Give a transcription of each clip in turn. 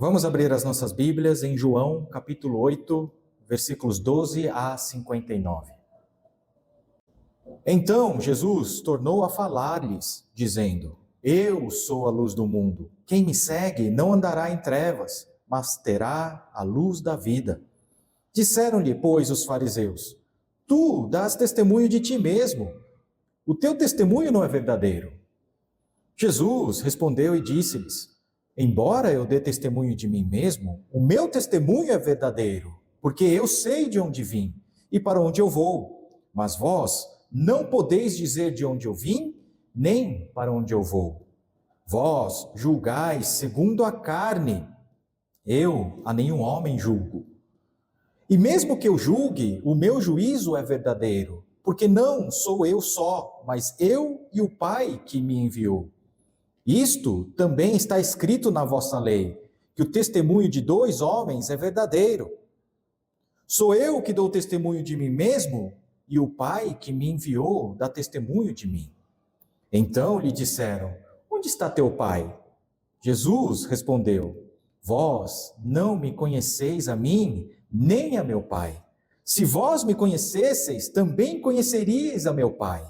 Vamos abrir as nossas Bíblias em João, capítulo 8, versículos 12 a 59. Então Jesus tornou a falar-lhes, dizendo: Eu sou a luz do mundo. Quem me segue não andará em trevas, mas terá a luz da vida. Disseram-lhe, pois, os fariseus: Tu dás testemunho de ti mesmo. O teu testemunho não é verdadeiro. Jesus respondeu e disse-lhes: Embora eu dê testemunho de mim mesmo, o meu testemunho é verdadeiro, porque eu sei de onde vim e para onde eu vou. Mas vós não podeis dizer de onde eu vim, nem para onde eu vou. Vós julgais segundo a carne, eu a nenhum homem julgo. E mesmo que eu julgue, o meu juízo é verdadeiro, porque não sou eu só, mas eu e o Pai que me enviou. Isto também está escrito na vossa lei, que o testemunho de dois homens é verdadeiro. Sou eu que dou testemunho de mim mesmo, e o Pai que me enviou dá testemunho de mim. Então lhe disseram: Onde está teu Pai? Jesus respondeu: Vós não me conheceis a mim, nem a meu Pai. Se vós me conhecesseis, também conheceríeis a meu Pai.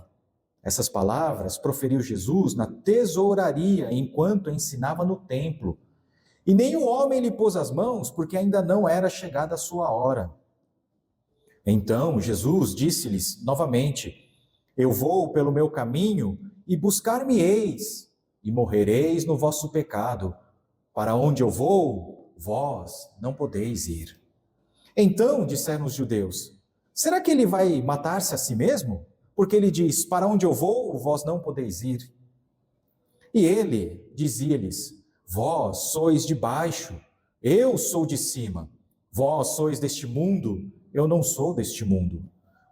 Essas palavras proferiu Jesus na tesouraria, enquanto ensinava no templo. E nenhum homem lhe pôs as mãos, porque ainda não era chegada a sua hora. Então Jesus disse-lhes novamente: Eu vou pelo meu caminho, e buscar-me-eis, e morrereis no vosso pecado. Para onde eu vou, vós não podeis ir. Então disseram os judeus: Será que ele vai matar-se a si mesmo? Porque ele diz: Para onde eu vou, vós não podeis ir. E ele dizia-lhes: Vós sois de baixo, eu sou de cima. Vós sois deste mundo, eu não sou deste mundo.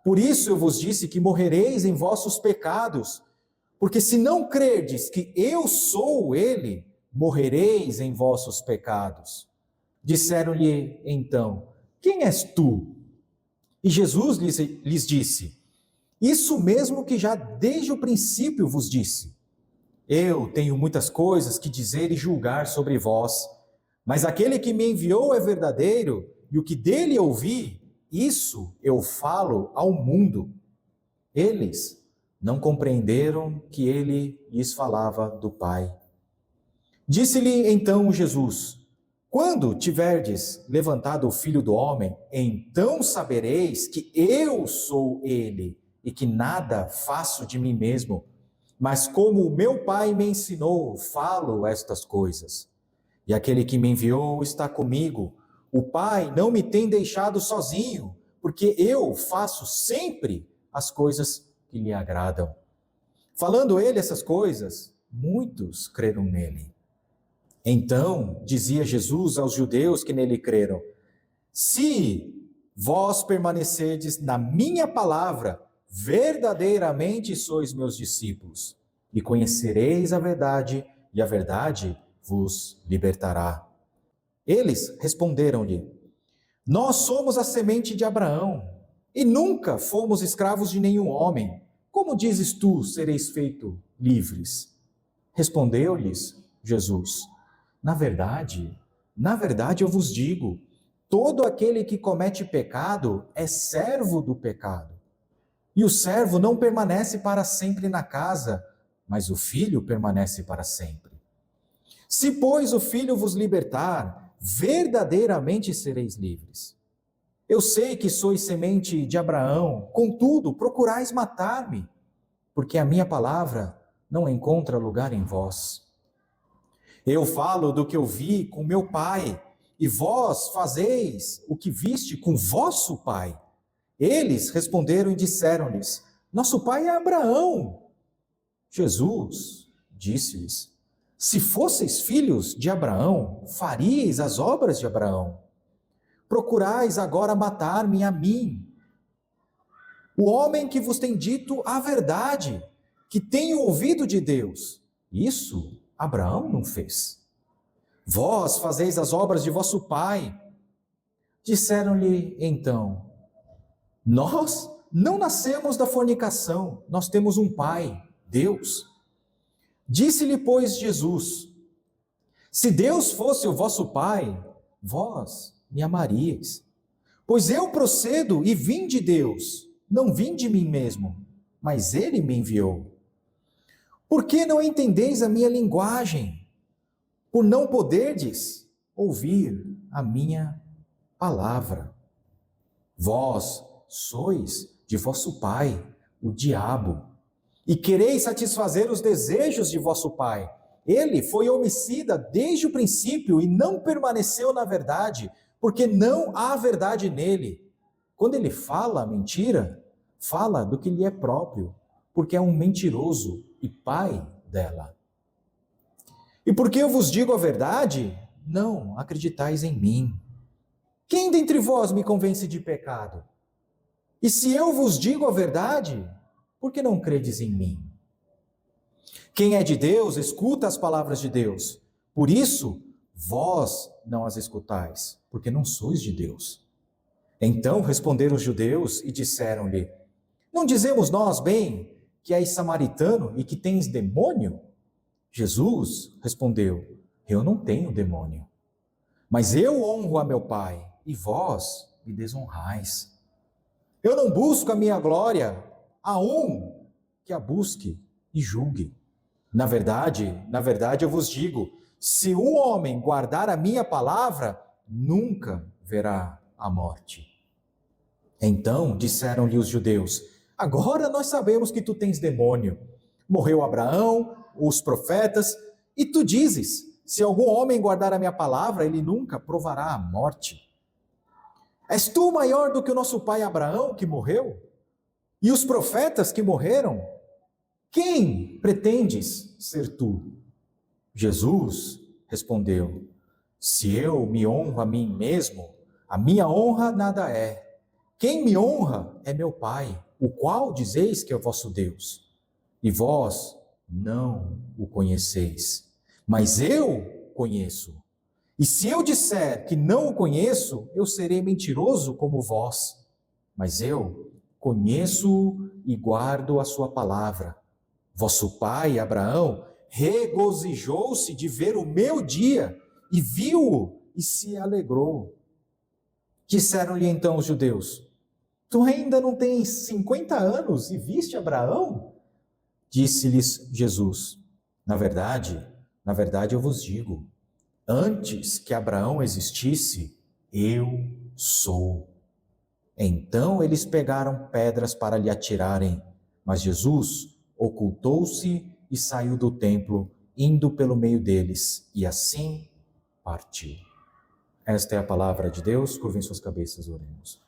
Por isso eu vos disse que morrereis em vossos pecados, porque se não crerdes que eu sou ele, morrereis em vossos pecados. Disseram-lhe então: Quem és tu? E Jesus lhes disse: Isso mesmo que já desde o princípio vos disse. Eu tenho muitas coisas que dizer e julgar sobre vós, mas aquele que me enviou é verdadeiro, e o que dele ouvi, isso eu falo ao mundo. Eles não compreenderam que ele lhes falava do Pai. Disse-lhe então Jesus: Quando tiverdes levantado o Filho do Homem, então sabereis que eu sou ele, e que nada faço de mim mesmo, mas como o meu Pai me ensinou, falo estas coisas. E aquele que me enviou está comigo. O Pai não me tem deixado sozinho, porque eu faço sempre as coisas que lhe agradam. Falando ele essas coisas, muitos creram nele. Então dizia Jesus aos judeus que nele creram: Se vós permanecerdes na minha palavra, verdadeiramente sois meus discípulos, e conhecereis a verdade, e a verdade vos libertará. Eles responderam-lhe: Nós somos a semente de Abraão, e nunca fomos escravos de nenhum homem. Como dizes tu, sereis feitos livres? Respondeu-lhes Jesus: na verdade eu vos digo, todo aquele que comete pecado é servo do pecado. E o servo não permanece para sempre na casa, mas o filho permanece para sempre. Se, pois, o filho vos libertar, verdadeiramente sereis livres. Eu sei que sois semente de Abraão, contudo, procurais matar-me, porque a minha palavra não encontra lugar em vós. Eu falo do que eu vi com meu pai, e vós fazeis o que viste com vosso pai. Eles responderam e disseram-lhes: Nosso pai é Abraão. Jesus disse-lhes: Se fosseis filhos de Abraão, faríeis as obras de Abraão. Procurais agora matar-me a mim, o homem que vos tem dito a verdade, que tenho ouvido de Deus. Isso Abraão não fez. Vós fazeis as obras de vosso pai. Disseram-lhe então: Nós não nascemos da fornicação, nós temos um pai, Deus. Disse-lhe, pois, Jesus: Se Deus fosse o vosso Pai, vós me amaríeis. Pois eu procedo e vim de Deus, não vim de mim mesmo, mas Ele me enviou. Por que não entendeis a minha linguagem? Por não poderdes ouvir a minha palavra. Vós sois de vosso pai, o diabo, e quereis satisfazer os desejos de vosso pai. Ele foi homicida desde o princípio e não permaneceu na verdade, porque não há verdade nele. Quando ele fala mentira, fala do que lhe é próprio, porque é um mentiroso e pai dela. E porque eu vos digo a verdade, não acreditais em mim. Quem dentre vós me convence de pecado? E se eu vos digo a verdade, por que não credes em mim? Quem é de Deus, escuta as palavras de Deus. Por isso, vós não as escutais, porque não sois de Deus. Então responderam os judeus e disseram-lhe: não dizemos nós bem que és samaritano e que tens demônio? Jesus respondeu: eu não tenho demônio, mas eu honro a meu Pai e vós me desonrais. Eu não busco a minha glória, há um que a busque e julgue. Na verdade, eu vos digo, se um homem guardar a minha palavra, nunca verá a morte. Então disseram-lhe os judeus: agora nós sabemos que tu tens demônio. Morreu Abraão, os profetas, e tu dizes: se algum homem guardar a minha palavra, ele nunca provará a morte. És tu maior do que o nosso pai Abraão, que morreu? E os profetas que morreram? Quem pretendes ser tu? Jesus respondeu: se eu me honro a mim mesmo, a minha honra nada é. Quem me honra é meu Pai, o qual dizeis que é o vosso Deus. E vós não o conheceis, mas eu conheço. E se eu disser que não o conheço, eu serei mentiroso como vós. Mas eu conheço e guardo a sua palavra. Vosso pai, Abraão, regozijou-se de ver o meu dia, e viu-o e se alegrou. Disseram-lhe então os judeus: tu ainda não tens 50 anos e viste Abraão? Disse-lhes Jesus: na verdade eu vos digo, antes que Abraão existisse, eu sou. Então eles pegaram pedras para lhe atirarem, mas Jesus ocultou-se e saiu do templo, indo pelo meio deles, e assim partiu. Esta é a palavra de Deus. Curvem suas cabeças, oremos.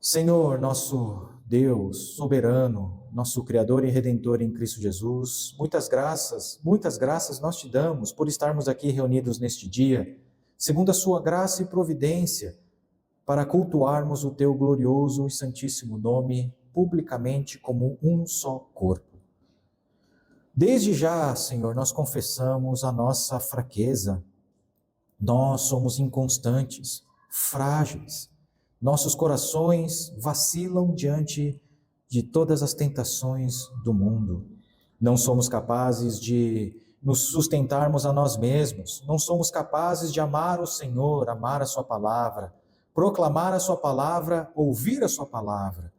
Senhor, nosso Deus soberano, nosso Criador e Redentor em Cristo Jesus, muitas graças nós te damos por estarmos aqui reunidos neste dia, segundo a sua graça e providência, para cultuarmos o teu glorioso e santíssimo nome publicamente como um só corpo. Desde já, Senhor, nós confessamos a nossa fraqueza. Nós somos inconstantes, frágeis. Nossos corações vacilam diante de todas as tentações do mundo. Não somos capazes de nos sustentarmos a nós mesmos. Não somos capazes de amar o Senhor, amar a sua palavra, proclamar a sua palavra, ouvir a sua palavra.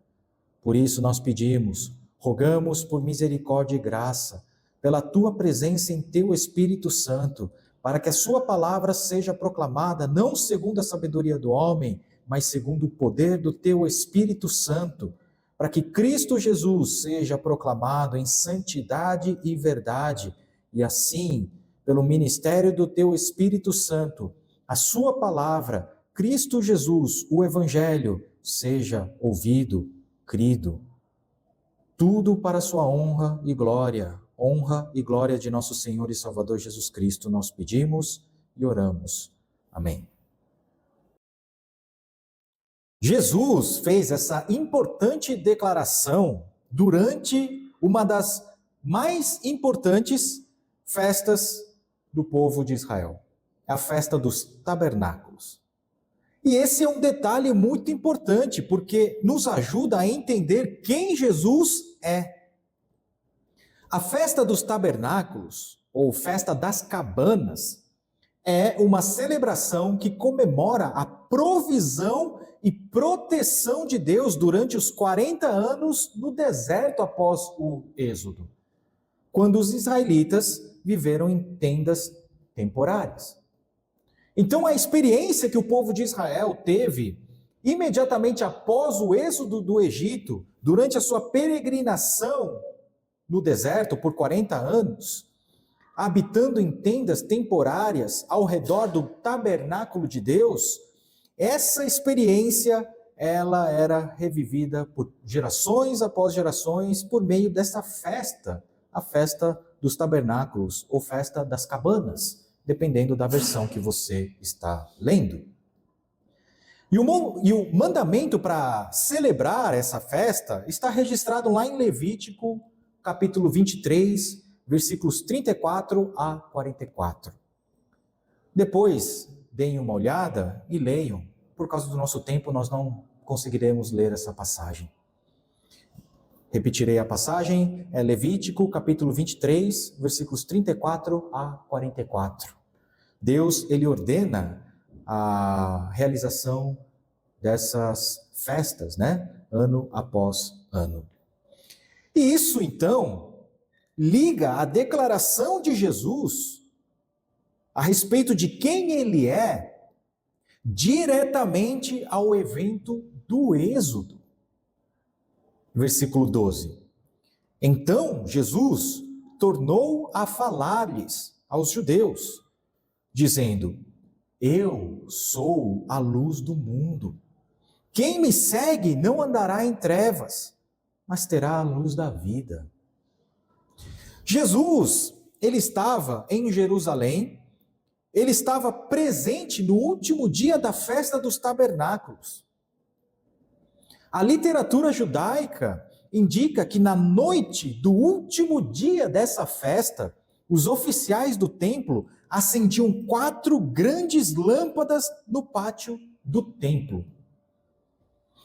Por isso nós pedimos, rogamos por misericórdia e graça, pela tua presença em teu Espírito Santo, para que a sua palavra seja proclamada não segundo a sabedoria do homem, mas segundo o poder do teu Espírito Santo, para que Cristo Jesus seja proclamado em santidade e verdade, e assim, pelo ministério do teu Espírito Santo, a sua palavra, Cristo Jesus, o Evangelho, seja ouvido, crido. Tudo para a sua honra e glória de nosso Senhor e Salvador Jesus Cristo, nós pedimos e oramos. Amém. Jesus fez essa importante declaração durante uma das mais importantes festas do povo de Israel, a festa dos tabernáculos. E esse é um detalhe muito importante, porque nos ajuda a entender quem Jesus é. A festa dos tabernáculos ou Festa das Cabanas, é uma celebração que comemora a provisão e proteção de Deus durante os 40 anos no deserto após o Êxodo, quando os israelitas viveram em tendas temporárias. Então, a experiência que o povo de Israel teve imediatamente após o êxodo do Egito, durante a sua peregrinação no deserto por 40 anos, habitando em tendas temporárias ao redor do tabernáculo de Deus, essa experiência ela era revivida por gerações após gerações por meio dessa festa, a festa dos tabernáculos ou festa das cabanas, dependendo da versão que você está lendo. E o mandamento para celebrar essa festa está registrado lá em Levítico, capítulo 23, versículos 34 a 44. Depois, deem uma olhada e leiam. Por causa do nosso tempo, nós não conseguiremos ler essa passagem. Repetirei a passagem, é Levítico, capítulo 23, versículos 34 a 44. Deus, ele ordena a realização dessas festas, ano após ano. E isso, então, liga a declaração de Jesus a respeito de quem ele é diretamente ao evento do Êxodo. Versículo 12. Então Jesus tornou a falar-lhes aos judeus, dizendo: Eu sou a luz do mundo. Quem me segue não andará em trevas, mas terá a luz da vida. Jesus, ele estava em Jerusalém, ele estava presente no último dia da festa dos tabernáculos. A literatura judaica indica que na noite do último dia dessa festa, os oficiais do templo acendiam 4 grandes lâmpadas no pátio do templo.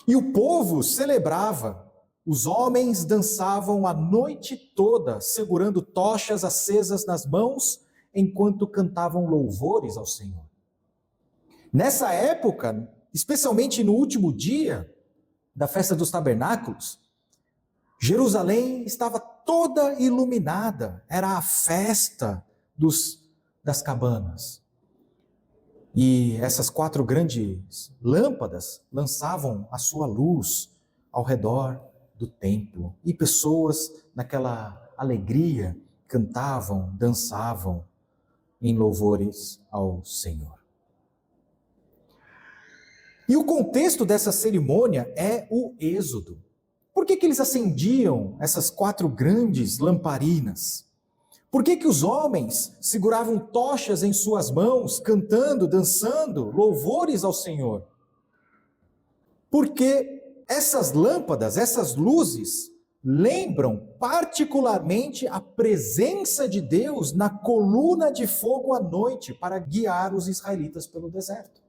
E o povo celebrava. Os homens dançavam a noite toda, segurando tochas acesas nas mãos, enquanto cantavam louvores ao Senhor. Nessa época, especialmente no último dia da festa dos tabernáculos, Jerusalém estava toda iluminada, era a festa das cabanas. E essas 4 grandes lâmpadas lançavam a sua luz ao redor do templo. E pessoas, naquela alegria, cantavam, dançavam em louvores ao Senhor. E o contexto dessa cerimônia é o Êxodo. Por que eles acendiam essas 4 grandes lamparinas? Por que os homens seguravam tochas em suas mãos, cantando, dançando, louvores ao Senhor? Porque essas lâmpadas, essas luzes, lembram particularmente a presença de Deus na coluna de fogo à noite para guiar os israelitas pelo deserto.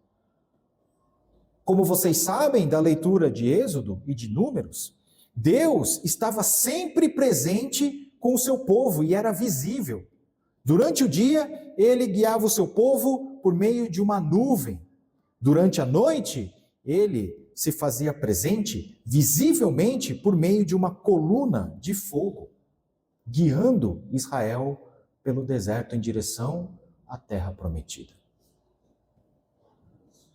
Como vocês sabem da leitura de Êxodo e de Números, Deus estava sempre presente com o seu povo e era visível. Durante o dia, ele guiava o seu povo por meio de uma nuvem. Durante a noite, ele se fazia presente visivelmente por meio de uma coluna de fogo, guiando Israel pelo deserto em direção à terra prometida.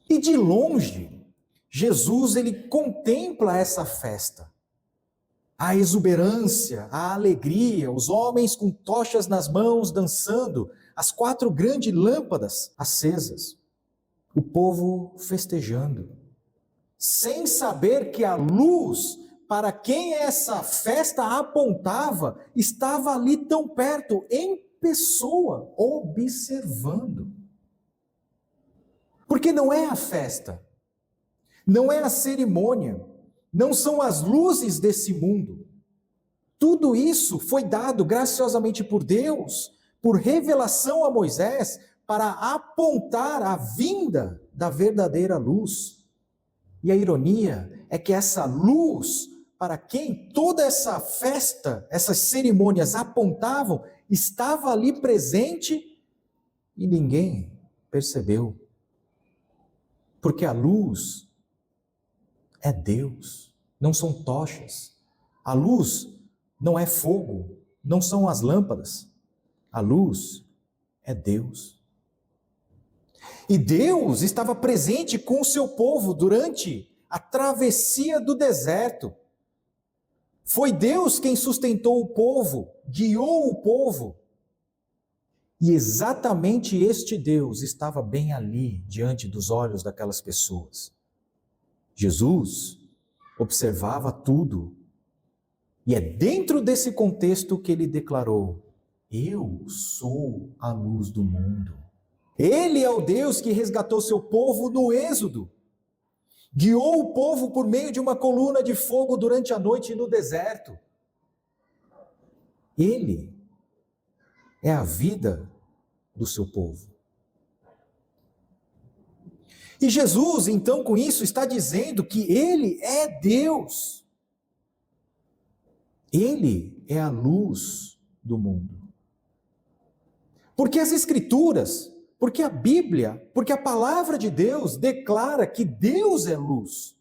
E de longe, Jesus ele contempla essa festa. A exuberância, a alegria, os homens com tochas nas mãos dançando, as 4 grandes lâmpadas acesas, o povo festejando, sem saber que a luz para quem essa festa apontava estava ali tão perto, em pessoa, observando. Porque não é a festa, não é a cerimônia, não são as luzes desse mundo. Tudo isso foi dado graciosamente por Deus, por revelação a Moisés, para apontar a vinda da verdadeira luz. E a ironia é que essa luz, para quem toda essa festa, essas cerimônias apontavam, estava ali presente e ninguém percebeu. Porque a luz é Deus, não são tochas. A luz não é fogo, não são as lâmpadas. A luz é Deus. E Deus estava presente com o seu povo durante a travessia do deserto. Foi Deus quem sustentou o povo, guiou o povo. E exatamente este Deus estava bem ali, diante dos olhos daquelas pessoas. Jesus observava tudo. E é dentro desse contexto que ele declarou: eu sou a luz do mundo. Ele é o Deus que resgatou seu povo no Êxodo. Guiou o povo por meio de uma coluna de fogo durante a noite no deserto. Ele é a vida do seu povo. E Jesus, então, com isso, está dizendo que Ele é Deus. Ele é a luz do mundo. Porque as Escrituras, porque a Bíblia, porque a palavra de Deus declara que Deus é luz.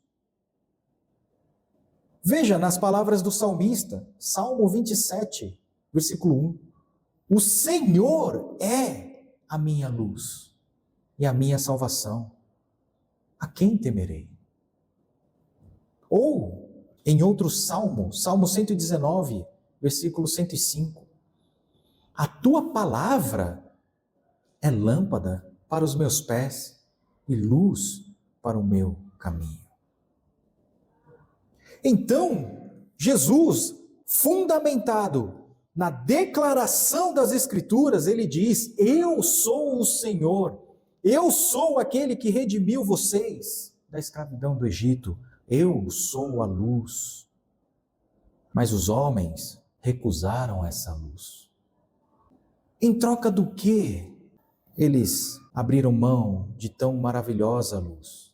Veja nas palavras do salmista, Salmo 27, versículo 1. O Senhor é a minha luz e a minha salvação. A quem temerei? Ou, em outro salmo, Salmo 119, versículo 105. A tua palavra é lâmpada para os meus pés e luz para o meu caminho. Então, Jesus, fundamentado na declaração das Escrituras, ele diz: eu sou o Senhor, eu sou aquele que redimiu vocês da escravidão do Egito, eu sou a luz. Mas os homens recusaram essa luz. Em troca do quê? Eles abriram mão de tão maravilhosa luz.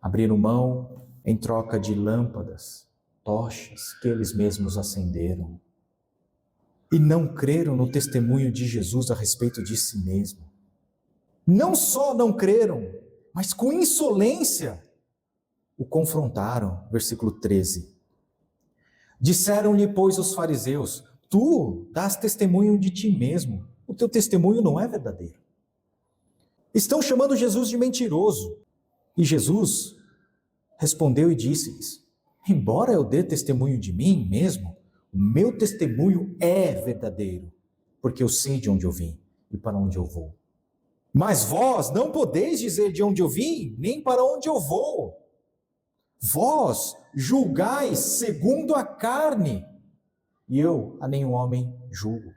Abriram mão em troca de lâmpadas, tochas que eles mesmos acenderam. E não creram no testemunho de Jesus a respeito de si mesmo. Não só não creram, mas com insolência o confrontaram. Versículo 13. Disseram-lhe, pois, os fariseus: tu dás testemunho de ti mesmo, o teu testemunho não é verdadeiro. Estão chamando Jesus de mentiroso. E Jesus respondeu e disse-lhes: embora eu dê testemunho de mim mesmo, o meu testemunho é verdadeiro, porque eu sei de onde eu vim e para onde eu vou. Mas vós não podeis dizer de onde eu vim, nem para onde eu vou. Vós julgais segundo a carne, e eu a nenhum homem julgo.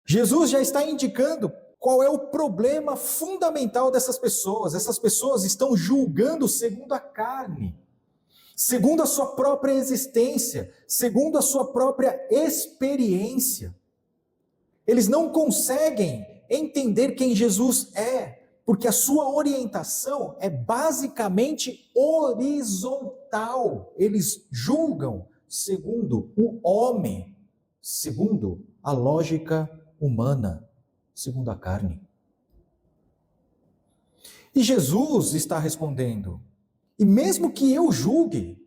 Jesus já está indicando qual é o problema fundamental dessas pessoas. Essas pessoas estão julgando segundo a carne, segundo a sua própria existência, segundo a sua própria experiência. Eles não conseguem entender quem Jesus é, porque a sua orientação é basicamente horizontal. Eles julgam segundo o homem, segundo a lógica humana, segundo a carne. E Jesus está respondendo: e mesmo que eu julgue,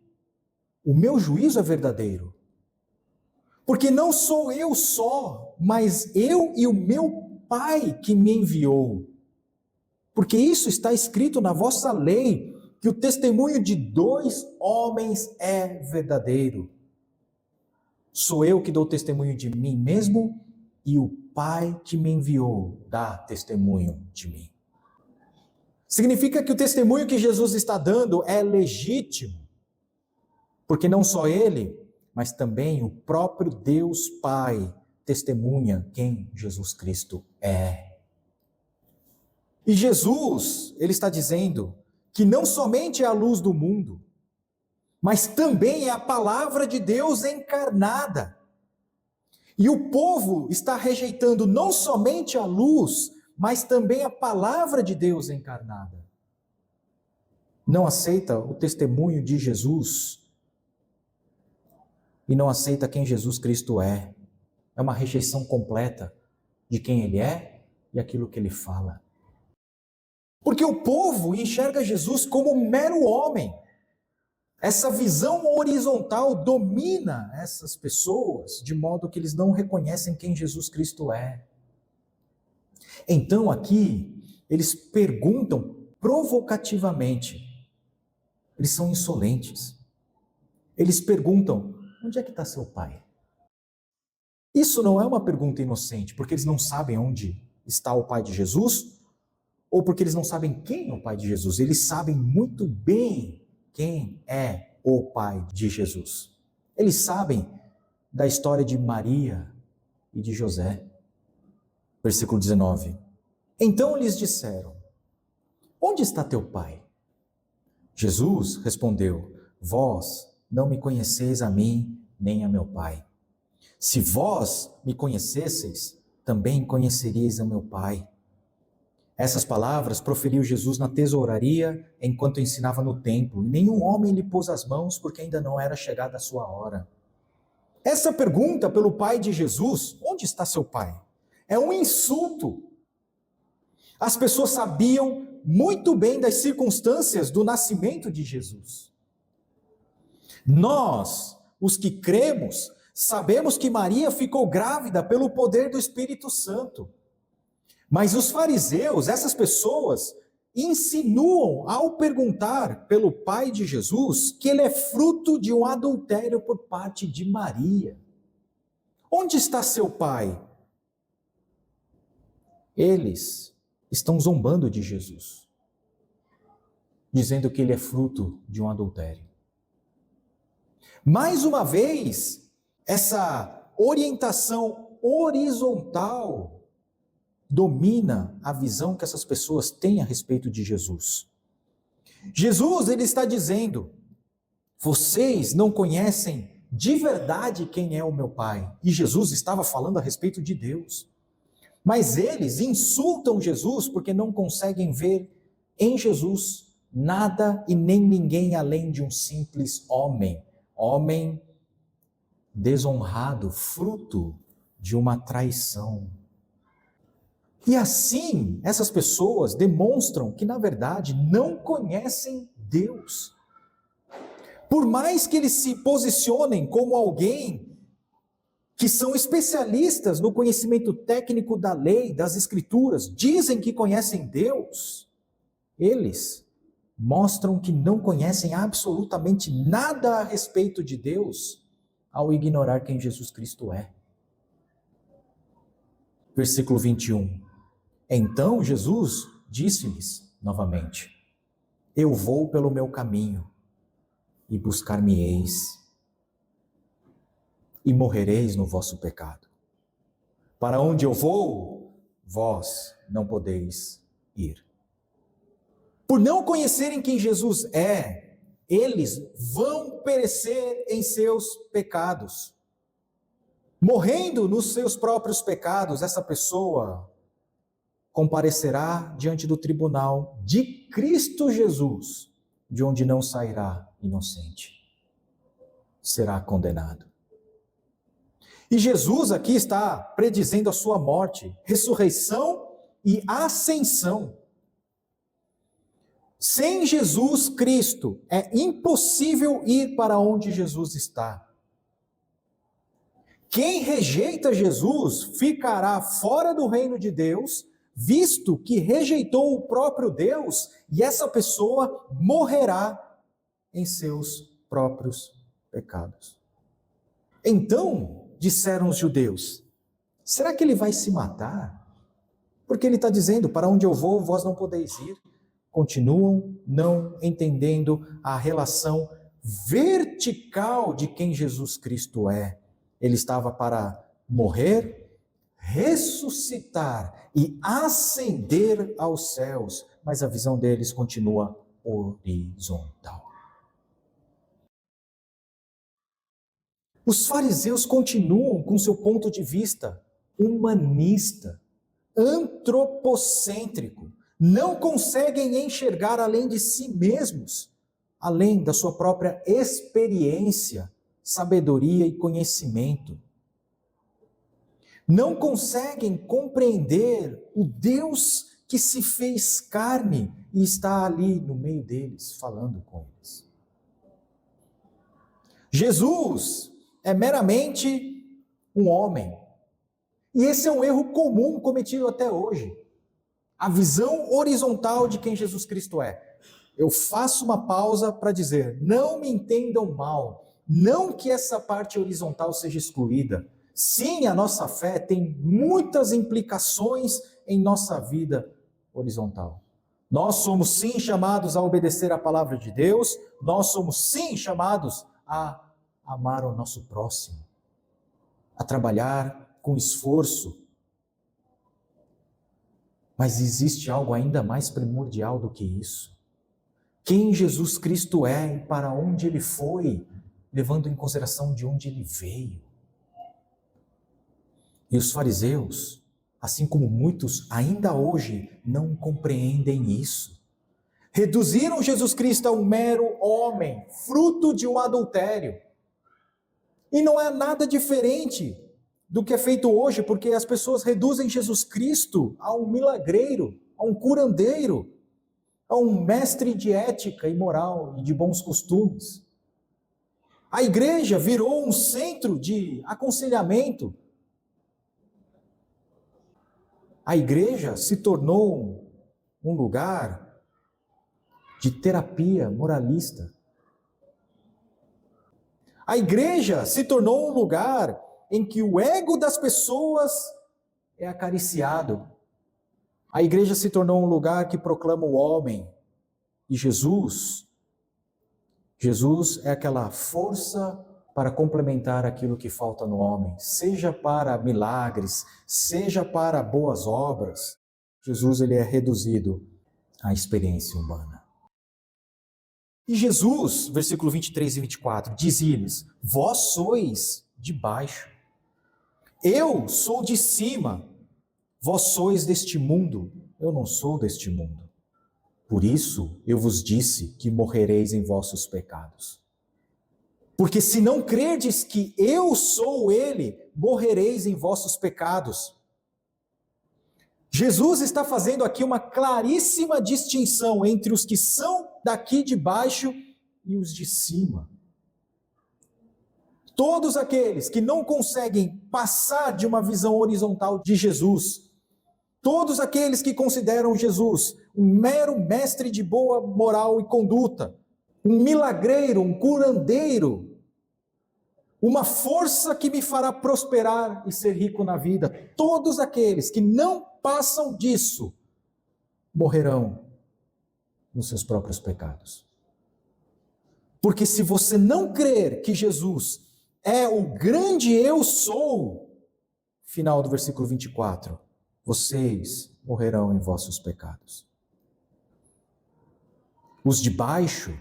o meu juízo é verdadeiro. Porque não sou eu só, mas eu e o meu Pai que me enviou. Porque isso está escrito na vossa lei, que o testemunho de 2 homens é verdadeiro. Sou eu que dou testemunho de mim mesmo, e o Pai que me enviou dá testemunho de mim. Significa que o testemunho que Jesus está dando é legítimo, porque não só ele, mas também o próprio Deus Pai testemunha quem Jesus Cristo é. E Jesus, ele está dizendo que não somente é a luz do mundo, mas também é a palavra de Deus encarnada. E o povo está rejeitando não somente a luz, mas também a palavra de Deus encarnada. Não aceita o testemunho de Jesus e não aceita quem Jesus Cristo é. É uma rejeição completa de quem ele é e aquilo que ele fala. Porque o povo enxerga Jesus como um mero homem. Essa visão horizontal domina essas pessoas, de modo que eles não reconhecem quem Jesus Cristo é. Então aqui, eles perguntam provocativamente. Eles são insolentes. Eles perguntam, onde é que está seu pai? Isso não é uma pergunta inocente, porque eles não sabem onde está o pai de Jesus, ou porque eles não sabem quem é o pai de Jesus. Eles sabem muito bem quem é o pai de Jesus. Eles sabem da história de Maria e de José. Versículo 19. Então lhes disseram, onde está teu pai? Jesus respondeu, vós não me conheceis a mim, nem a meu pai. Se vós me conhecesseis, também conheceríeis a meu pai. Essas palavras proferiu Jesus na tesouraria enquanto ensinava no templo, e nenhum homem lhe pôs as mãos porque ainda não era chegada a sua hora. Essa pergunta pelo pai de Jesus, onde está seu pai? É um insulto. As pessoas sabiam muito bem das circunstâncias do nascimento de Jesus. Nós, os que cremos, sabemos que Maria ficou grávida pelo poder do Espírito Santo. Mas os fariseus, essas pessoas, insinuam ao perguntar pelo pai de Jesus que ele é fruto de um adultério por parte de Maria. Onde está seu pai? Eles estão zombando de Jesus, dizendo que ele é fruto de um adultério. Mais uma vez, essa orientação horizontal domina a visão que essas pessoas têm a respeito de Jesus. Jesus, ele está dizendo, vocês não conhecem de verdade quem é o meu Pai. E Jesus estava falando a respeito de Deus. Mas eles insultam Jesus porque não conseguem ver em Jesus nada e nem ninguém além de um simples homem. Homem desonrado, fruto de uma traição. E assim, essas pessoas demonstram que, na verdade, não conhecem Deus. Por mais que eles se posicionem como alguém que são especialistas no conhecimento técnico da lei, das escrituras, dizem que conhecem Deus, eles mostram que não conhecem absolutamente nada a respeito de Deus ao ignorar quem Jesus Cristo é. Versículo 21. Então Jesus disse-lhes novamente, eu vou pelo meu caminho e buscar-me-eis e morrereis no vosso pecado. Para onde eu vou, vós não podeis ir. Por não conhecerem quem Jesus é, eles vão perecer em seus pecados. Morrendo nos seus próprios pecados, essa pessoa comparecerá diante do tribunal de Cristo Jesus, de onde não sairá inocente. Será condenado. E Jesus aqui está predizendo a sua morte, ressurreição e ascensão. Sem Jesus Cristo, é impossível ir para onde Jesus está. Quem rejeita Jesus ficará fora do reino de Deus, visto que rejeitou o próprio Deus, e essa pessoa morrerá em seus próprios pecados. Então, disseram os judeus, será que ele vai se matar? Porque ele está dizendo, para onde eu vou, vós não podeis ir. Continuam não entendendo a relação vertical de quem Jesus Cristo é. Ele estava para morrer, ressuscitar e ascender aos céus, mas a visão deles continua horizontal. Os fariseus continuam com seu ponto de vista humanista, antropocêntrico, não conseguem enxergar além de si mesmos, além da sua própria experiência, sabedoria e conhecimento. não conseguem compreender o Deus que se fez carne e está ali no meio deles, falando com eles. Jesus é meramente um homem. E esse é um erro comum cometido até hoje. A visão horizontal de quem Jesus Cristo é. Eu faço uma pausa para dizer, não me entendam mal, não que essa parte horizontal seja excluída. Sim, a nossa fé tem muitas implicações em nossa vida horizontal. Nós somos sim chamados a obedecer a palavra de Deus, nós somos sim chamados a amar o nosso próximo, a trabalhar com esforço. Mas existe algo ainda mais primordial do que isso. Quem Jesus Cristo é e para onde ele foi, levando em consideração de onde ele veio. E os fariseus, assim como muitos ainda hoje, não compreendem isso. Reduziram Jesus Cristo a um mero homem, fruto de um adultério. E não é nada diferente do que é feito hoje, porque as pessoas reduzem Jesus Cristo a um milagreiro, a um curandeiro, a um mestre de ética e moral e de bons costumes. A igreja virou um centro de aconselhamento. A igreja se tornou um lugar de terapia moralista. A igreja se tornou um lugar em que o ego das pessoas é acariciado. A igreja se tornou um lugar que proclama o homem. E Jesus é aquela força para complementar aquilo que falta no homem, seja para milagres, seja para boas obras. Jesus ele é reduzido à experiência humana. E Jesus, versículo 23 e 24, dizia-lhes: vós sois de baixo, eu sou de cima, vós sois deste mundo, eu não sou deste mundo. Por isso eu vos disse que morrereis em vossos pecados. Porque se não crerdes que eu sou ele, morrereis em vossos pecados. Jesus está fazendo aqui uma claríssima distinção entre os que são daqui de baixo e os de cima. Todos aqueles que não conseguem passar de uma visão horizontal de Jesus, todos aqueles que consideram Jesus um mero mestre de boa moral e conduta, um milagreiro, um curandeiro, uma força que me fará prosperar e ser rico na vida, todos aqueles que não passam disso, morrerão nos seus próprios pecados. Porque se você não crer que Jesus é o grande eu sou, final do versículo 24, vocês morrerão em vossos pecados. Os de baixo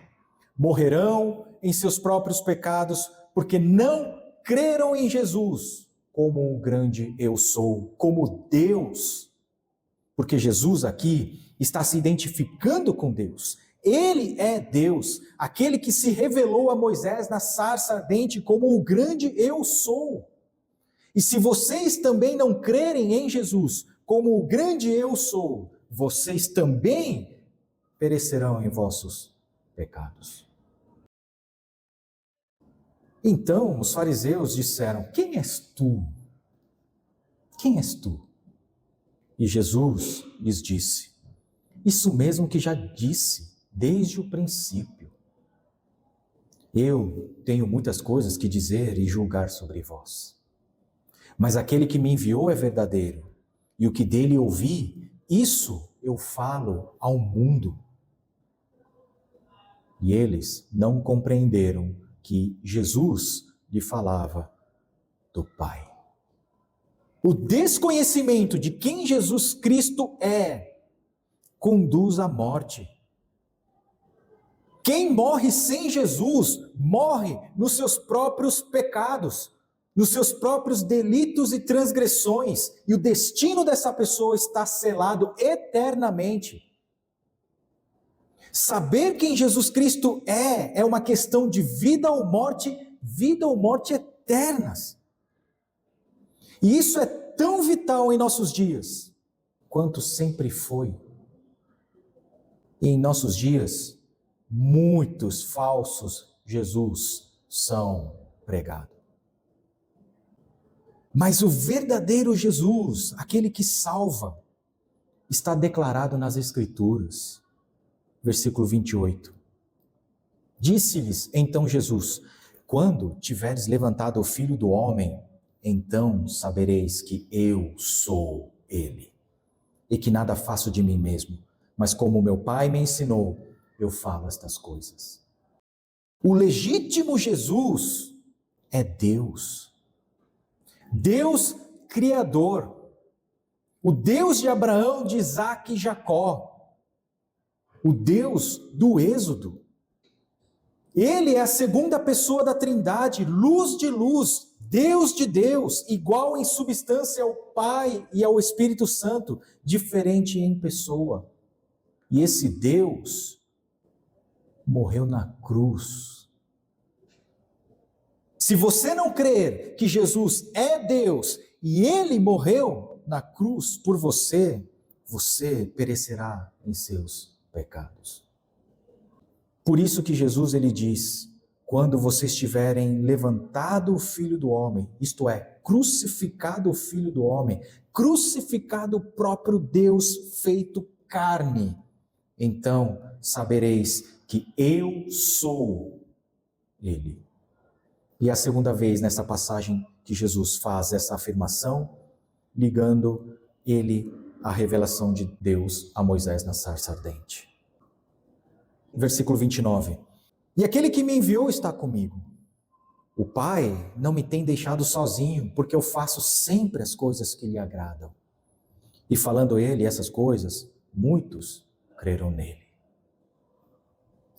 morrerão em seus próprios pecados, porque não creram em Jesus como o grande eu sou, como Deus. Porque Jesus aqui está se identificando com Deus. Ele é Deus, aquele que se revelou a Moisés na sarça ardente como o grande eu sou. E se vocês também não crerem em Jesus como o grande eu sou, vocês também perecerão em vossos pecados. Então os fariseus disseram: quem és tu? Quem és tu? E Jesus lhes disse: isso mesmo que já disse desde o princípio. Eu tenho muitas coisas que dizer e julgar sobre vós. Mas aquele que me enviou é verdadeiro, e o que dele ouvi, isso eu falo ao mundo. E eles não compreenderam que Jesus lhe falava do Pai. O desconhecimento de quem Jesus Cristo é conduz à morte. Quem morre sem Jesus morre nos seus próprios pecados, nos seus próprios delitos e transgressões, e o destino dessa pessoa está selado eternamente. Saber quem Jesus Cristo é uma questão de vida ou morte eternas. E isso é tão vital em nossos dias, quanto sempre foi. E em nossos dias, muitos falsos Jesus são pregados. Mas o verdadeiro Jesus, aquele que salva, está declarado nas Escrituras. Versículo 28. Disse-lhes então Jesus: quando tiveres levantado o Filho do Homem, então sabereis que eu sou ele, e que nada faço de mim mesmo, mas como meu Pai me ensinou, eu falo estas coisas. O legítimo Jesus é Deus. Deus Criador. O Deus de Abraão, de Isaque e Jacó. O Deus do Êxodo. Ele é a segunda pessoa da Trindade, luz de luz, Deus de Deus, igual em substância ao Pai e ao Espírito Santo, diferente em pessoa. E esse Deus morreu na cruz. Se você não crer que Jesus é Deus e Ele morreu na cruz por você, você perecerá em seus pecados. Por isso que Jesus ele diz: quando vocês tiverem levantado o Filho do Homem, isto é, crucificado o Filho do Homem, crucificado o próprio Deus feito carne, então sabereis que eu sou Ele. E é a segunda vez nessa passagem que Jesus faz essa afirmação, ligando ele à revelação de Deus a Moisés na sarça ardente. Versículo 29. E aquele que me enviou está comigo. O Pai não me tem deixado sozinho, porque eu faço sempre as coisas que lhe agradam. E falando ele essas coisas, muitos creram nele.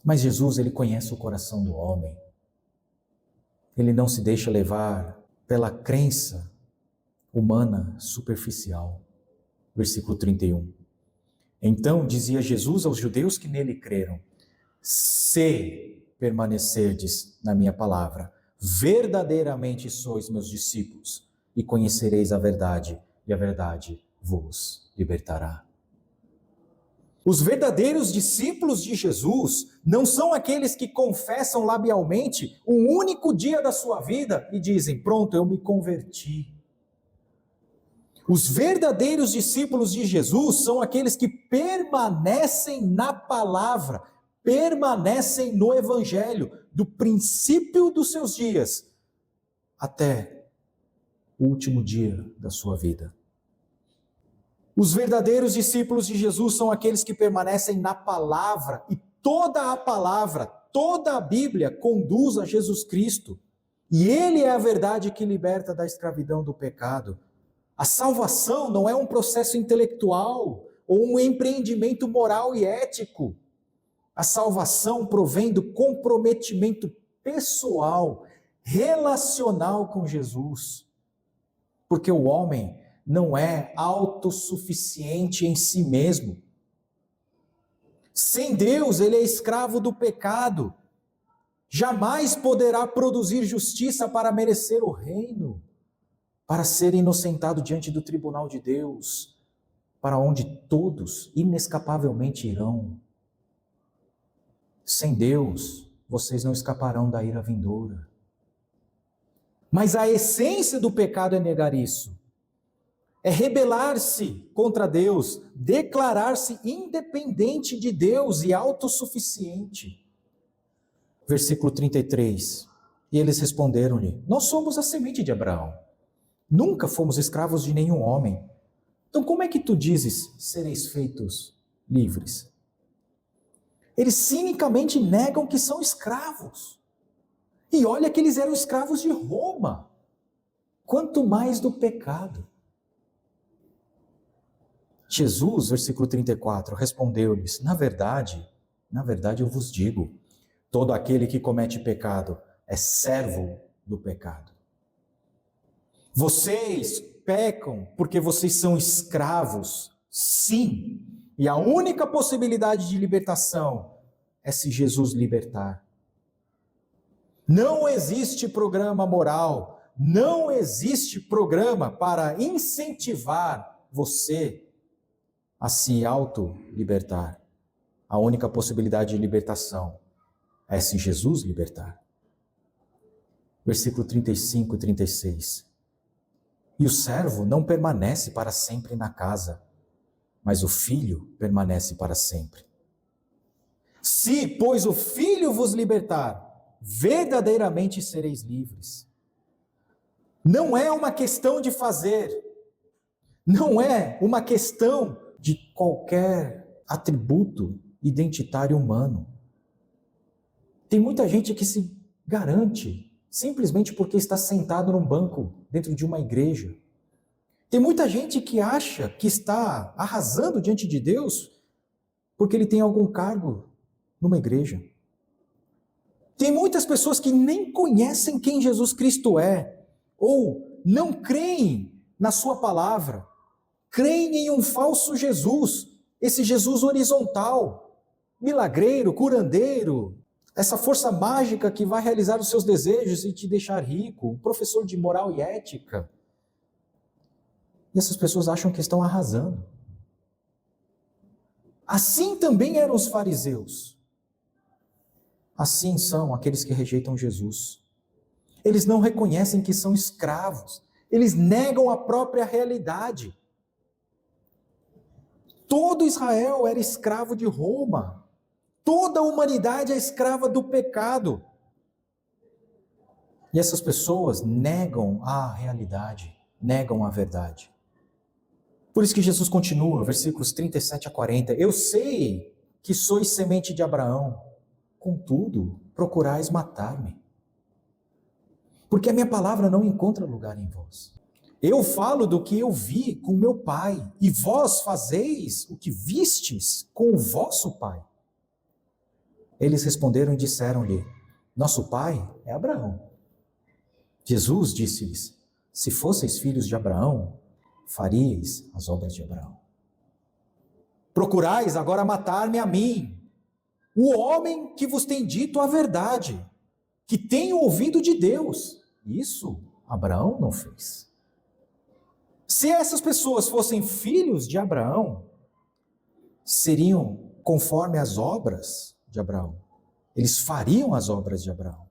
Mas Jesus, ele conhece o coração do homem. Ele não se deixa levar pela crença humana superficial. Versículo 31. Então dizia Jesus aos judeus que nele creram: se permanecerdes na minha palavra, verdadeiramente sois meus discípulos, e conhecereis a verdade, e a verdade vos libertará. Os verdadeiros discípulos de Jesus não são aqueles que confessam labialmente um único dia da sua vida e dizem: pronto, eu me converti. Os verdadeiros discípulos de Jesus são aqueles que permanecem na palavra, permanecem no Evangelho, do princípio dos seus dias até o último dia da sua vida. Os verdadeiros discípulos de Jesus são aqueles que permanecem na palavra, e toda a palavra, toda a Bíblia conduz a Jesus Cristo. E Ele é a verdade que liberta da escravidão do pecado. A salvação não é um processo intelectual ou um empreendimento moral e ético. A salvação provém do comprometimento pessoal, relacional com Jesus. Porque o homem não é autossuficiente em si mesmo. Sem Deus, ele é escravo do pecado. Jamais poderá produzir justiça para merecer o reino, para ser inocentado diante do tribunal de Deus, para onde todos inescapavelmente irão. Sem Deus, vocês não escaparão da ira vindoura. Mas a essência do pecado é negar isso. É rebelar-se contra Deus, declarar-se independente de Deus e autossuficiente. Versículo 33. E eles responderam-lhe: nós somos a semente de Abraão. Nunca fomos escravos de nenhum homem. Então como é que tu dizes, sereis feitos livres? Eles cinicamente negam que são escravos. E olha que eles eram escravos de Roma. Quanto mais do pecado. Jesus, versículo 34, respondeu-lhes: na verdade eu vos digo, todo aquele que comete pecado é servo do pecado. Vocês pecam porque vocês são escravos, sim. E a única possibilidade de libertação é se Jesus libertar. Não existe programa moral, não existe programa para incentivar você a se auto-libertar. A única possibilidade de libertação é se Jesus libertar. Versículo 35 e 36. E o servo não permanece para sempre na casa, mas o filho permanece para sempre. Se, pois, o filho vos libertar, verdadeiramente sereis livres. Não é uma questão de fazer, não é uma questão de qualquer atributo identitário humano. Tem muita gente que se garante simplesmente porque está sentado num banco dentro de uma igreja. Tem muita gente que acha que está arrasando diante de Deus porque ele tem algum cargo numa igreja. Tem muitas pessoas que nem conhecem quem Jesus Cristo é, ou não creem na sua palavra, creem em um falso Jesus, esse Jesus horizontal, milagreiro, curandeiro, essa força mágica que vai realizar os seus desejos e te deixar rico, um professor de moral e ética. E essas pessoas acham que estão arrasando. Assim também eram os fariseus. Assim são aqueles que rejeitam Jesus. Eles não reconhecem que são escravos. Eles negam a própria realidade. Todo Israel era escravo de Roma. Toda a humanidade é escrava do pecado. E essas pessoas negam a realidade, negam a verdade. Por isso que Jesus continua, versículos 37 a 40. Eu sei que sois semente de Abraão, contudo, procurais matar-me. Porque a minha palavra não encontra lugar em vós. Eu falo do que eu vi com meu pai, e vós fazeis o que vistes com o vosso pai. Eles responderam e disseram-lhe, nosso pai é Abraão. Jesus disse-lhes, se fosseis filhos de Abraão, faríeis as obras de Abraão. Procurais agora matar-me a mim, o homem que vos tem dito a verdade, que tenho ouvido de Deus. Isso Abraão não fez. Se essas pessoas fossem filhos de Abraão, seriam conforme as obras de Abraão. Eles fariam as obras de Abraão.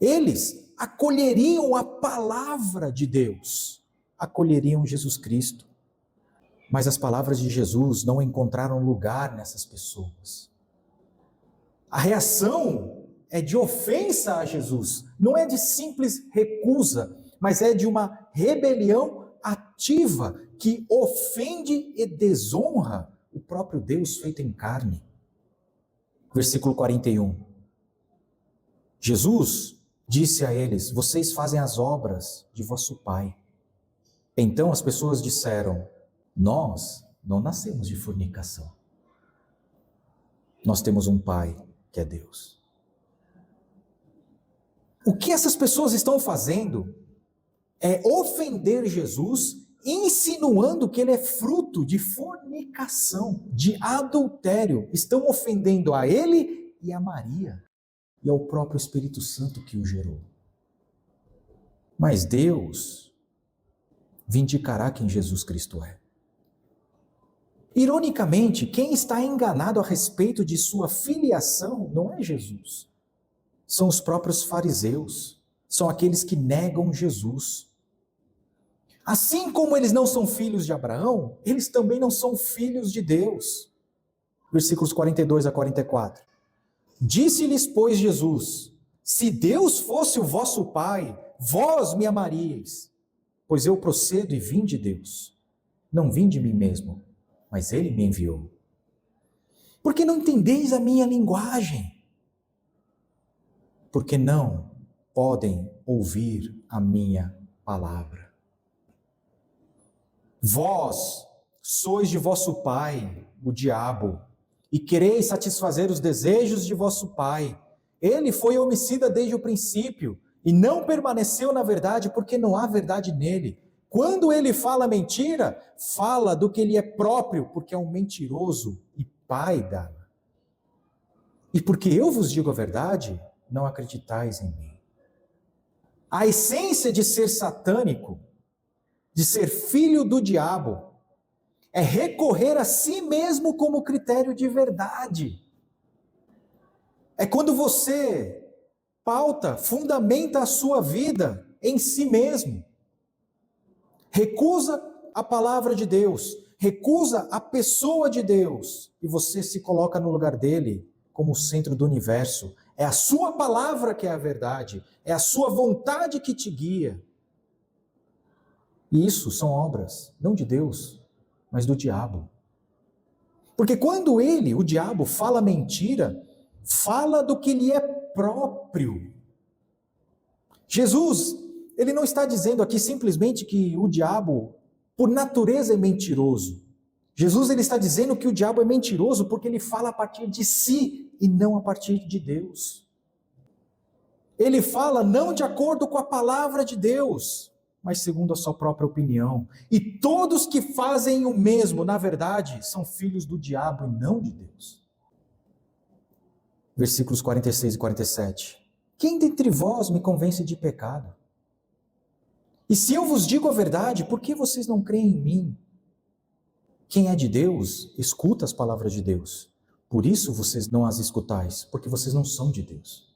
Eles acolheriam a palavra de Deus, acolheriam Jesus Cristo. Mas as palavras de Jesus não encontraram lugar nessas pessoas. A reação é de ofensa a Jesus, não é de simples recusa, mas é de uma rebelião ativa que ofende e desonra o próprio Deus feito em carne. Versículo 41. Jesus disse a eles, vocês fazem as obras de vosso pai. Então as pessoas disseram, nós não nascemos de fornicação. Nós temos um pai que é Deus. O que essas pessoas estão fazendo é ofender Jesus, insinuando que ele é fruto de fornicação, de adultério. Estão ofendendo a ele e a Maria, e ao próprio Espírito Santo que o gerou. Mas Deus vindicará quem Jesus Cristo é. Ironicamente, quem está enganado a respeito de sua filiação não é Jesus. São os próprios fariseus, são aqueles que negam Jesus. Assim como eles não são filhos de Abraão, eles também não são filhos de Deus. Versículos 42 a 44. Disse-lhes, pois, Jesus, se Deus fosse o vosso Pai, vós me amaríeis, pois eu procedo e vim de Deus. Não vim de mim mesmo, mas Ele me enviou. Porque não entendeis a minha linguagem? Porque não podem ouvir a minha palavra. Vós sois de vosso pai, o diabo, e quereis satisfazer os desejos de vosso pai. Ele foi homicida desde o princípio, e não permaneceu na verdade, porque não há verdade nele. Quando ele fala mentira, fala do que ele é próprio, porque é um mentiroso e pai dela. E porque eu vos digo a verdade, não acreditais em mim. A essência de ser satânico, de ser filho do diabo, é recorrer a si mesmo como critério de verdade. É quando você pauta, fundamenta a sua vida em si mesmo. Recusa a palavra de Deus, recusa a pessoa de Deus, e você se coloca no lugar dele como o centro do universo. É a sua palavra que é a verdade, é a sua vontade que te guia. E isso são obras, não de Deus, mas do diabo. Porque quando ele, o diabo, fala mentira, fala do que lhe é próprio. Jesus, ele não está dizendo aqui simplesmente que o diabo, por natureza, é mentiroso. Jesus, ele está dizendo que o diabo é mentiroso porque ele fala a partir de si e não a partir de Deus. Ele fala não de acordo com a palavra de Deus, mas segundo a sua própria opinião. E todos que fazem o mesmo, na verdade, são filhos do diabo e não de Deus. Versículos 46 e 47. Quem dentre vós me convence de pecado? E se eu vos digo a verdade, por que vocês não creem em mim? Quem é de Deus, escuta as palavras de Deus. Por isso vocês não as escutais, porque vocês não são de Deus.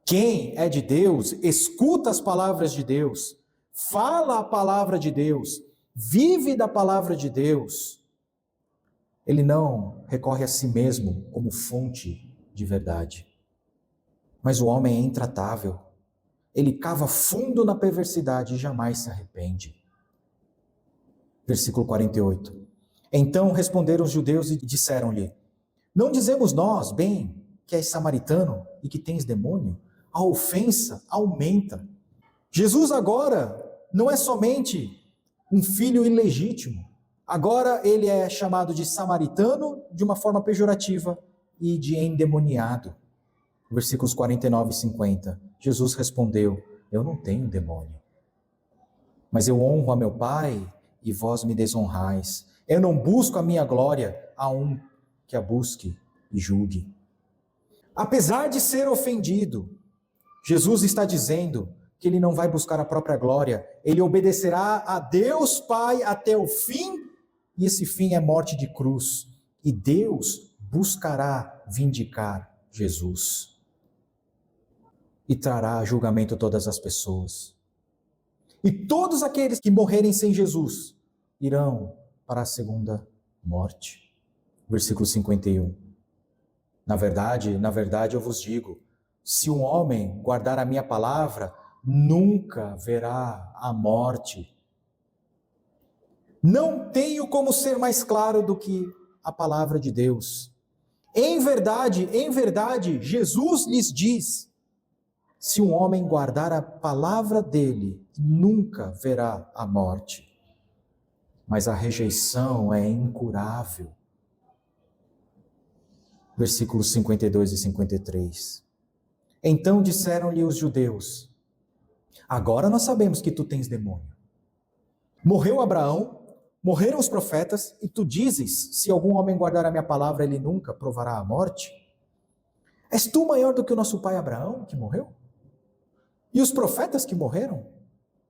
Quem é de Deus, escuta as palavras de Deus, fala a palavra de Deus, vive da palavra de Deus. Ele não recorre a si mesmo como fonte de verdade. Mas o homem é intratável. Ele cava fundo na perversidade e jamais se arrepende. Versículo 48. Então responderam os judeus e disseram-lhe: não dizemos nós, bem, que és samaritano e que tens demônio? A ofensa aumenta. Jesus agora não é somente um filho ilegítimo. Agora ele é chamado de samaritano de uma forma pejorativa e de endemoniado. Versículos 49 e 50. Jesus respondeu: eu não tenho demônio, mas eu honro a meu Pai e vós me desonrais. Eu não busco a minha glória, a um que a busque e julgue. Apesar de ser ofendido, Jesus está dizendo que ele não vai buscar a própria glória, ele obedecerá a Deus Pai até o fim, e esse fim é morte de cruz. E Deus buscará vindicar Jesus e trará a julgamento a todas as pessoas. E todos aqueles que morrerem sem Jesus irão para a segunda morte. Versículo 51. Na verdade, eu vos digo, se um homem guardar a minha palavra, nunca verá a morte. Não tenho como ser mais claro do que a palavra de Deus. Em verdade, Jesus lhes diz: se um homem guardar a palavra dele, nunca verá a morte. Mas a rejeição é incurável. Versículos 52 e 53. Então disseram-lhe os judeus: agora nós sabemos que tu tens demônio. Morreu Abraão, morreram os profetas, e tu dizes: se algum homem guardar a minha palavra, ele nunca provará a morte? És tu maior do que o nosso pai Abraão, que morreu? E os profetas que morreram?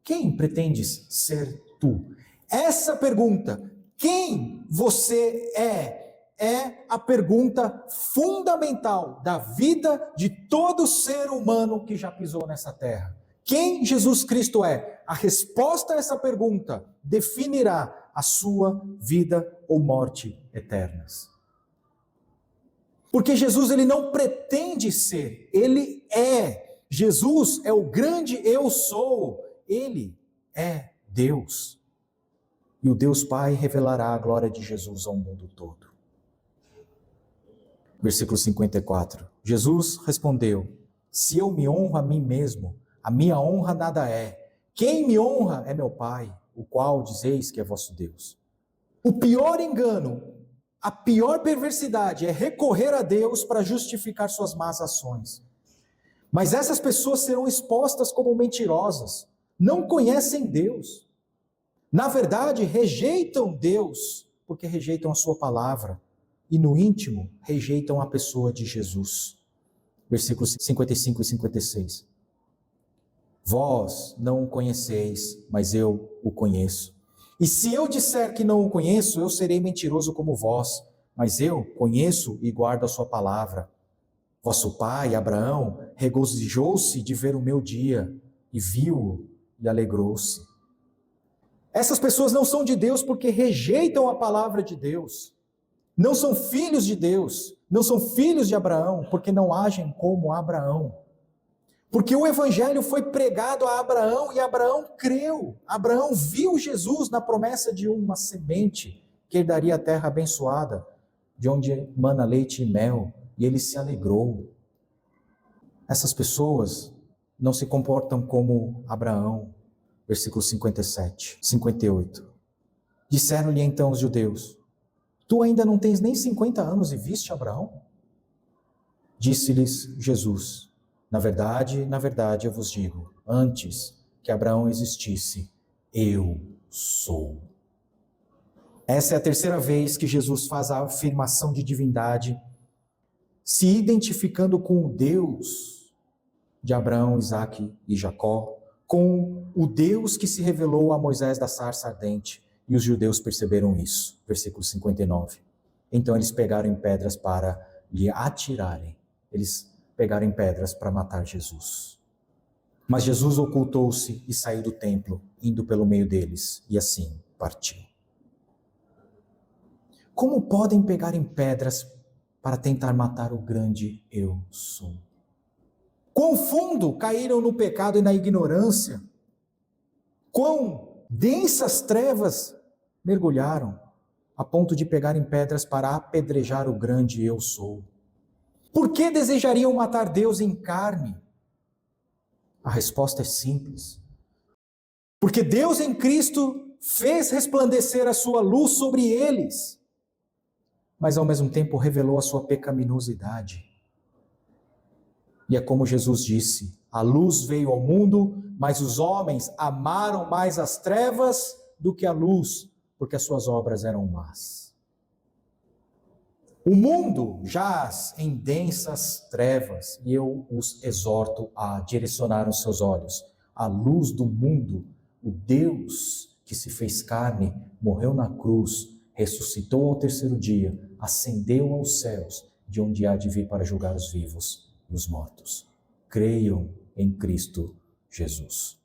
Quem pretendes ser tu? Essa pergunta, quem você é a pergunta fundamental da vida de todo ser humano que já pisou nessa terra. Quem Jesus Cristo é? A resposta a essa pergunta definirá a sua vida ou morte eternas. Porque Jesus, ele não pretende ser, ele é. Jesus é o grande eu sou, ele é Deus. E o Deus Pai revelará a glória de Jesus ao mundo todo. Versículo 54. Jesus respondeu: se eu me honro a mim mesmo, a minha honra nada é. Quem me honra é meu Pai, o qual dizeis que é vosso Deus. O pior engano, a pior perversidade é recorrer a Deus para justificar suas más ações. Mas essas pessoas serão expostas como mentirosas, não conhecem Deus. Na verdade, rejeitam Deus, porque rejeitam a sua palavra. E no íntimo, rejeitam a pessoa de Jesus. Versículos 55 e 56. Vós não o conheceis, mas eu o conheço. E se eu disser que não o conheço, eu serei mentiroso como vós, mas eu conheço e guardo a sua palavra. Vosso pai, Abraão, regozijou-se de ver o meu dia, e viu-o e alegrou-se. Essas pessoas não são de Deus porque rejeitam a palavra de Deus. Não são filhos de Deus, não são filhos de Abraão, porque não agem como Abraão. Porque o evangelho foi pregado a Abraão e Abraão creu. Abraão viu Jesus na promessa de uma semente que herdaria a terra abençoada, de onde mana leite e mel, e ele se alegrou. Essas pessoas não se comportam como Abraão. Versículo 57, 58. Disseram-lhe então os judeus: tu ainda não tens nem 50 anos e viste Abraão? Disse-lhes Jesus: na verdade, eu vos digo, antes que Abraão existisse, eu sou. Essa é a terceira vez que Jesus faz a afirmação de divindade, se identificando com o Deus de Abraão, Isaque e Jacó, com o Deus que se revelou a Moisés da sarça ardente, e os judeus perceberam isso. Versículo 59. Então eles pegaram em pedras para lhe atirarem. Eles pegaram em pedras para matar Jesus. Mas Jesus ocultou-se e saiu do templo, indo pelo meio deles, e assim partiu. Como podem pegar em pedras para tentar matar o grande eu sou? Quão fundo caíram no pecado e na ignorância? Quão densas trevas mergulharam, a ponto de pegarem pedras para apedrejar o grande eu sou? Por que desejariam matar Deus em carne? A resposta é simples. Porque Deus em Cristo fez resplandecer a sua luz sobre eles, mas ao mesmo tempo revelou a sua pecaminosidade. E é como Jesus disse: a luz veio ao mundo, mas os homens amaram mais as trevas do que a luz, porque as suas obras eram más. O mundo jaz em densas trevas, e eu os exorto a direcionar os seus olhos à luz do mundo. O Deus que se fez carne, morreu na cruz, ressuscitou ao terceiro dia, ascendeu aos céus, de onde há de vir para julgar os vivos e os mortos. Creiam em Cristo Jesus.